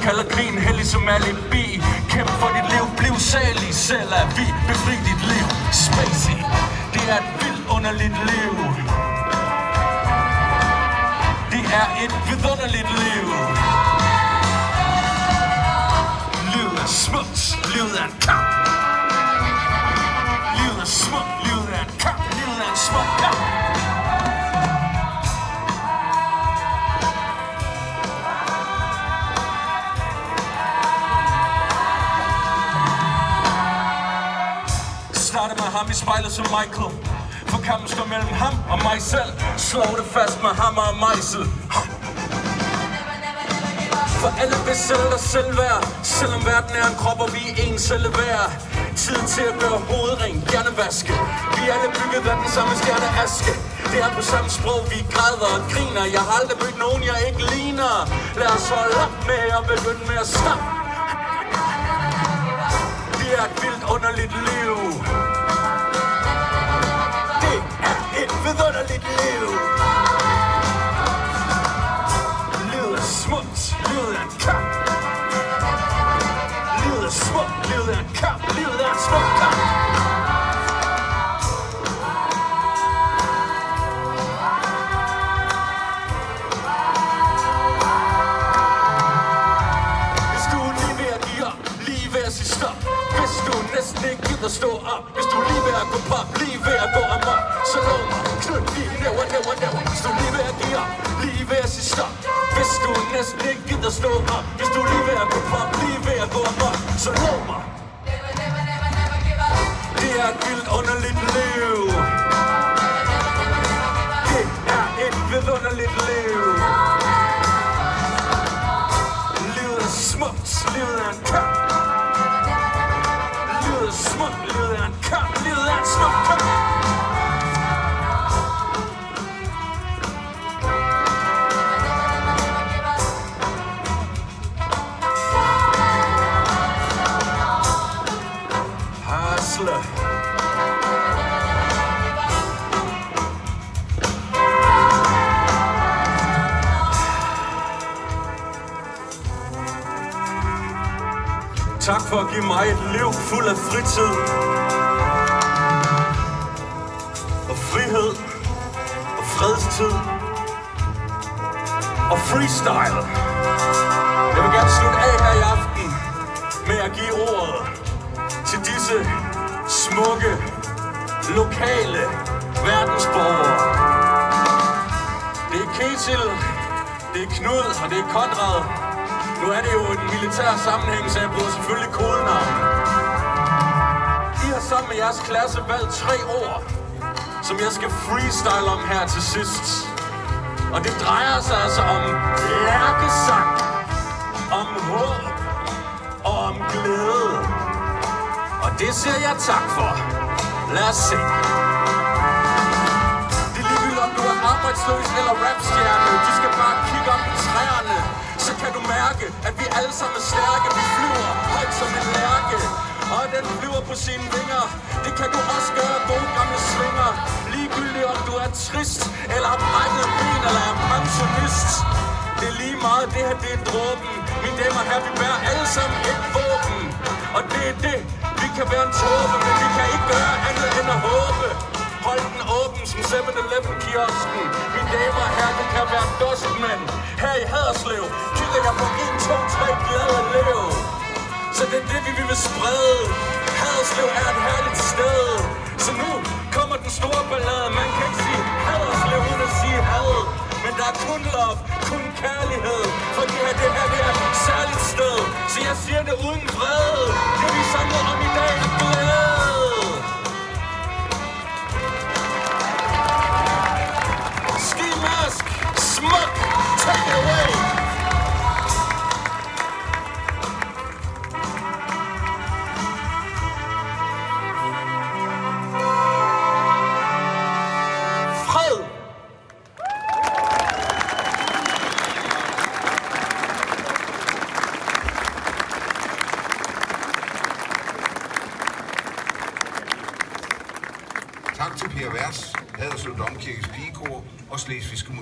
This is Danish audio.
kalder krigen hellig som alibi. Kæmp for dit liv, bliv salig, selv er vi. Befri dit liv, Spacey. Det er et vildt underligt liv. Det er et vidunderligt liv. Livet er smukt, livet er en kamp. Livet er smukt, livet er en kamp. Livet er en smuk kamp. Starte med ham i spejlet som Michael. For kampen står mellem ham og mig selv. Slå det fast med hammer og mejsel. For alle vil sælge dig selvværd. Selvom verden er en krop og vi er en celle hver. Tid til at gøre hovedring, hjernevaske. Vi er alle bygget af den samme stjerneaske. Det er på samme sprog, vi græder og griner. Jeg har aldrig mødt nogen, jeg ikke ligner. Lad os holde op med at begynde med at stoppe. Det er et vildt underligt liv. Det er et vidunderligt liv. Livet er smukt, livet er en kamp. Livet er smukt, livet er en kamp. Livet er en smuk kamp. Hvis du er lige ved at give op, lige ved at sige stop. Hvis du næsten ikke gider stå op. Hvis du er lige ved at gå pop, lige ved at gå amok. Så lov mig, knyt lige næver. Hvis du er lige ved at give op, lige ved at sige stop. Hvis du næsten ikke gider stå op. Hvis du er lige ved at gå pop, lige ved at gå amok. Så lov mig. Det er et vildt underligt liv. Det er et vidunderligt liv. Livet er smukt, livet er en kamp. Livet er smukt, livet er en kamp. Livet er en smuk kamp. Hustler. Tak for at give mig et liv fuld af fritid og frihed og fredstid og freestyle. Jeg vil gerne slutte af her i aften med at give ordet til disse smukke, lokale verdensborgere. Det er Ketil, det er Knud og det er Konrad. Nu er det jo en militær sammenhæng, så jeg bruger selvfølgelig kodenavn. I har sammen med jeres klasse valgt 3 ord, som jeg skal freestyle om her til sidst. Og det drejer sig altså om lærkesang, om håb og om glæde. Og det siger jeg tak for. Lad os se. Det er ligegyldigt om du er arbejdsløs eller rapstjerne. De skal bare kigge op i træerne. Så kan du mærke, at vi alle sammen er stærke. Vi flyver højt som en lærke. Og den flyver på sine vinger. Det kan du også gøre, gode gamle svinger. Ligegyldigt om du er trist, eller har brækket ben, eller er pensionist. Det er lige meget, det her det er dråben. Mine damer og herrer, vi bærer alle sammen et våben. Og det er det, vi kan være en tåbe, men vi kan ikke gøre andet end at håbe. Hold den åben som 7-Eleven-kiosken. Mine damer og herrer, det kan være dustmænd. Her i Haderslev kigger jeg på 1, 2, 3 glade lev. Så det er det, vi vil sprede. Haderslev er et herligt sted. Så nu kommer den store ballade. Man kan ikke sige Haderslev uden at sige had. Men der er kun love, kun kærlighed. For det her er et særligt sted. Så jeg siger det uden vrede. Det vi samler om i dag er glæde. Ski Mask, smuk, take it away. Tak til Per Vers, Haderslev Domkirkes Pigekor og Slesvigske